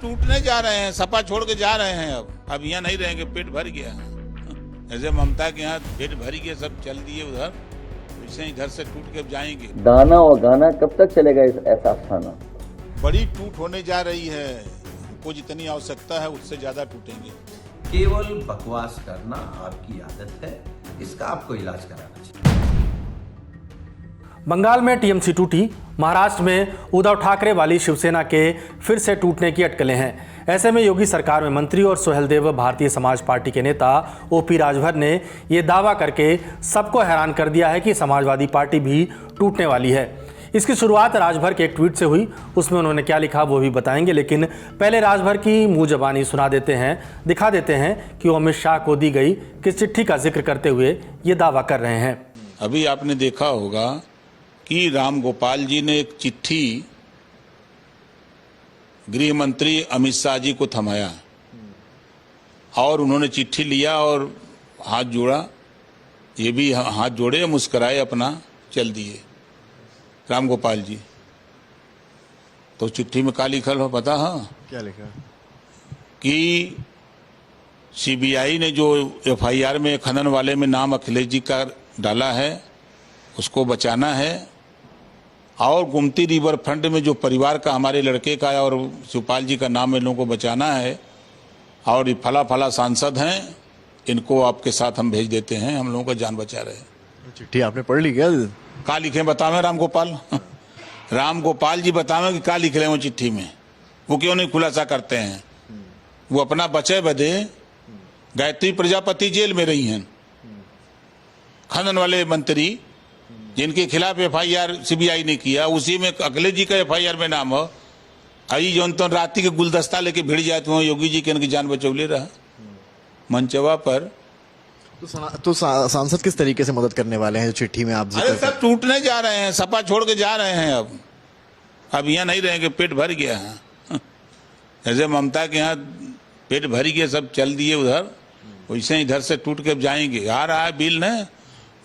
टूटने जा रहे हैं, सपा छोड़ के जा रहे हैं। अब यहाँ नहीं रहेंगे, पेट भर गया। ऐसे ममता के यहाँ पेट भर गया, सब चल दिए उधर, वैसे इधर से टूट के जाएंगे। दाना और गाना कब तक चलेगा इस ऐसा अफसाना? बड़ी टूट होने जा रही है, हमको जितनी आवश्यकता है उससे ज्यादा टूटेंगे। केवल बकवास करना आपकी आदत है, इसका आपको इलाज कराना चाहिए। बंगाल में टीएमसी टूटी, महाराष्ट्र में उद्धव ठाकरे वाली शिवसेना के फिर से टूटने की अटकलें हैं। ऐसे में योगी सरकार में मंत्री और सोहेलदेव भारतीय समाज पार्टी के नेता ओपी राजभर ने ये दावा करके सबको हैरान कर दिया है कि समाजवादी पार्टी भी टूटने वाली है। इसकी शुरुआत राजभर के एक ट्वीट से हुई, उसमें उन्होंने क्या लिखा वो भी बताएंगे, लेकिन पहले राजभर की मुंह जबानी सुना देते हैं, दिखा देते हैं कि वो अमित शाह को दी गई किस चिट्ठी का जिक्र करते हुए ये दावा कर रहे हैं। अभी आपने देखा होगा कि राम गोपाल जी ने एक चिट्ठी गृह मंत्री अमित शाह जी को थमाया और उन्होंने चिट्ठी लिया और हाथ जोड़ा, ये भी हाथ जोड़े, मुस्कुराए, अपना चल दिए राम गोपाल जी। तो चिट्ठी में क्या लिखल हो पता है? क्या लिखा? कि सीबीआई ने जो एफआईआर में खनन वाले में नाम अखिलेश जी का डाला है उसको बचाना है, और गोमती रिवर फ्रंट में जो परिवार का हमारे लड़के का और शिवपाल जी का नाम इन लोगों को बचाना है, और ये फला फला सांसद हैं, इनको आपके साथ हम भेज देते हैं, हम लोगों का जान बचा रहे हैं। चिट्ठी आपने पढ़ ली क्या लिखे बतावे राम गोपाल? राम गोपाल जी बतावे कि क्या लिख रहे हो चिट्ठी में, वो क्यों नहीं खुलासा करते हैं? वो अपना बचे बदे गायत्री प्रजापति जेल में रही हैं, खनन वाले मंत्री जिनके खिलाफ एफआईआर सीबीआई ने किया, उसी में अखिलेश जी का एफआईआर में नाम हो। आई जो तो राती के गुलदस्ता लेके भिड़ जाते हो योगी जी के, इनकी जान बचौले रहा मंचवा पर। तो सांसद किस तरीके से मदद करने वाले हैं जो चिट्ठी में आप जिक्र? अरे सब टूटने जा रहे हैं, सपा छोड़ के जा रहे हैं। अब यहाँ नहीं रहेंगे, पेट भर गया है। ऐसे ममता के यहाँ पेट भर गया, सब चल दिए उधर, वैसे इधर से टूट के जाएंगे। आ रहा है बिल ना,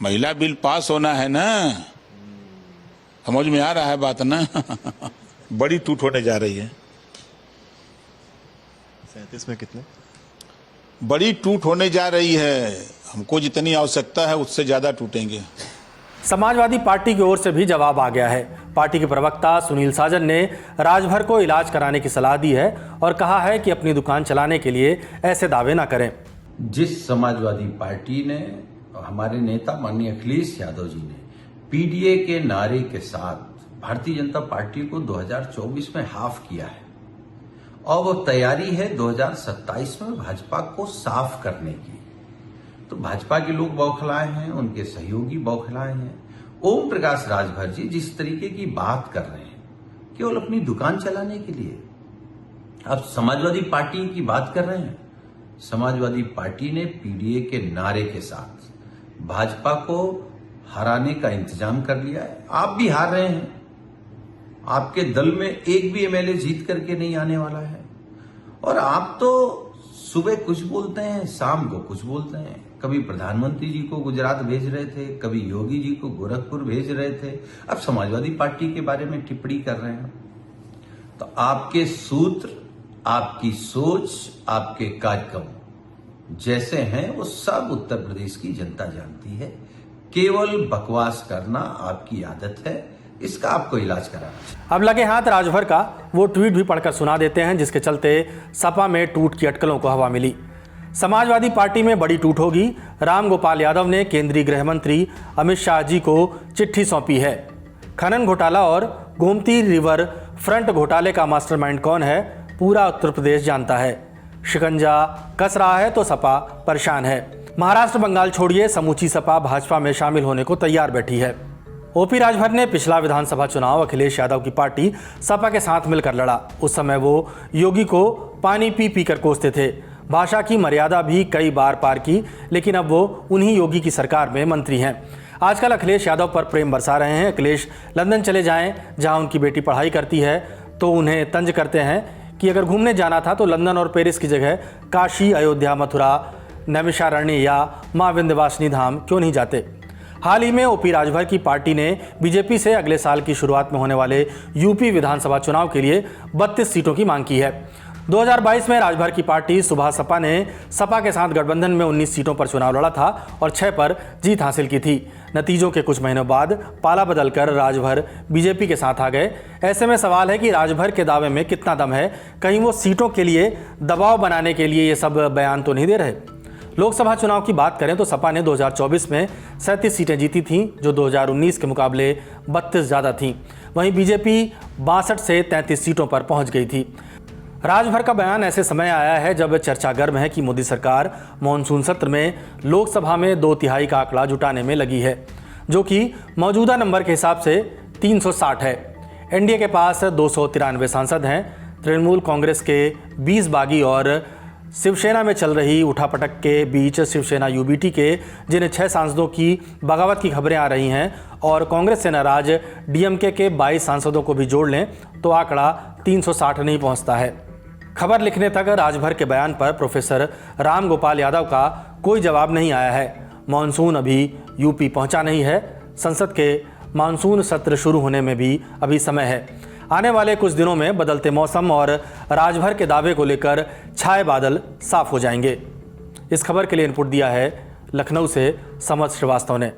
महिला बिल पास होना है ना, समझ में आ रहा है बात ना? बड़ी टूट होने जा रही है। 37 में कितने? बड़ी टूट होने जा रही है, हमको जितनी आवश्यकता है उससे ज्यादा टूटेंगे। समाजवादी पार्टी की ओर से भी जवाब आ गया है। पार्टी के प्रवक्ता सुनील साजन ने राजभर को इलाज कराने की सलाह दी है और कहा है कि अपनी दुकान चलाने के लिए ऐसे दावे ना करें। जिस समाजवादी पार्टी ने, हमारे नेता माननीय अखिलेश यादव जी ने पीडीए के नारे के साथ भारतीय जनता पार्टी को 2024 में हाफ किया है, और वो तैयारी है 2027 में भाजपा को साफ करने की, तो भाजपा के लोग बौखलाए हैं, उनके सहयोगी बौखलाए हैं। ओम प्रकाश राजभर जी जिस तरीके की बात कर रहे हैं केवल अपनी दुकान चलाने के लिए, आप समाजवादी पार्टी की बात कर रहे हैं। समाजवादी पार्टी ने पीडीए के नारे के साथ भाजपा को हराने का इंतजाम कर लिया है। आप भी हार रहे हैं, आपके दल में एक भी एमएलए जीत करके नहीं आने वाला है, और आप तो सुबह कुछ बोलते हैं, शाम को कुछ बोलते हैं। कभी प्रधानमंत्री जी को गुजरात भेज रहे थे, कभी योगी जी को गोरखपुर भेज रहे थे, अब समाजवादी पार्टी के बारे में टिप्पणी कर रहे हैं। तो आपके सूत्र, आपकी सोच, आपके कार्यक्रम जैसे हैं वो सब उत्तर प्रदेश की जनता जानती है। केवल बकवास करना आपकी आदत है, इसका आपको इलाज कराना चाहिए। अब लगे हाथ राजभर का वो ट्वीट भी पढ़कर सुना देते हैं, जिसके चलते सपा में टूट की अटकलों को हवा मिली। समाजवादी पार्टी में बड़ी टूट होगी। राम गोपाल यादव ने केंद्रीय गृह मंत्री अमित शाह जी को चिट्ठी सौंपी है। खनन घोटाला और गोमती रिवर फ्रंट घोटाले का मास्टरमाइंड कौन है, पूरा उत्तर प्रदेश जानता है। शिकंजा कस रहा है तो सपा परेशान है। महाराष्ट्र बंगाल छोड़िए, समूची सपा भाजपा में शामिल होने को तैयार बैठी है। ओपी राजभर ने पिछला विधानसभा चुनाव अखिलेश यादव की पार्टी सपा के साथ मिलकर लड़ा। उस समय वो योगी को पानी पी पी कर कोसते थे। भाषा की मर्यादा भी कई बार पार की, लेकिन अब वो उन्हीं योगी की सरकार में मंत्री हैं। आजकल अखिलेश यादव पर प्रेम बरसा रहे हैं। अखिलेश लंदन चले जाएं, जहां उनकी बेटी पढ़ाई करती है, तो उन्हें तंज करते हैं कि अगर घूमने जाना था तो लंदन और पेरिस की जगह काशी, अयोध्या, मथुरा, नैमिषारण्य या मां विंध्यवासिनी धाम क्यों नहीं जाते। हाल ही में ओपी राजभर की पार्टी ने बीजेपी से अगले साल की शुरुआत में होने वाले यूपी विधानसभा चुनाव के लिए 32 सीटों की मांग की है। 2022 में राजभर की पार्टी सुभाष सपा ने सपा के साथ गठबंधन में 19 सीटों पर चुनाव लड़ा था और 6 पर जीत हासिल की थी। नतीजों के कुछ महीनों बाद पाला बदलकर राजभर बीजेपी के साथ आ गए। ऐसे में सवाल है कि राजभर के दावे में कितना दम है, कहीं वो सीटों के लिए दबाव बनाने के लिए ये सब बयान तो नहीं दे रहे। लोकसभा चुनाव की बात करें तो सपा ने 2024 में 37 सीटें जीती थीं, जो 2019 के मुकाबले 32 ज़्यादा थीं। वहीं बीजेपी 62 से 33 सीटों पर पहुंच गई थी। राजभर का बयान ऐसे समय आया है जब चर्चा गर्म है कि मोदी सरकार मॉनसून सत्र में लोकसभा में 2/3 का आंकड़ा जुटाने में लगी है, जो कि मौजूदा नंबर के हिसाब से 360 है। एनडीए के पास 293 सांसद हैं। तृणमूल कांग्रेस के 20 बागी और शिवसेना में चल रही उठापटक के बीच शिवसेना यूबीटी के जिन 6 सांसदों की बगावत की खबरें आ रही हैं और कांग्रेस से नाराज डीएमके के 22 सांसदों को भी जोड़ लें तो आंकड़ा 360 नहीं पहुंचता है। खबर लिखने तक राजभर के बयान पर प्रोफेसर राम गोपाल यादव का कोई जवाब नहीं आया है। मॉनसून अभी यूपी पहुंचा नहीं है। संसद के मानसून सत्र शुरू होने में भी अभी समय है। आने वाले कुछ दिनों में बदलते मौसम और राजभर के दावे को लेकर छाए बादल साफ हो जाएंगे। इस खबर के लिए इनपुट दिया है लखनऊ से समर्थ श्रीवास्तव ने।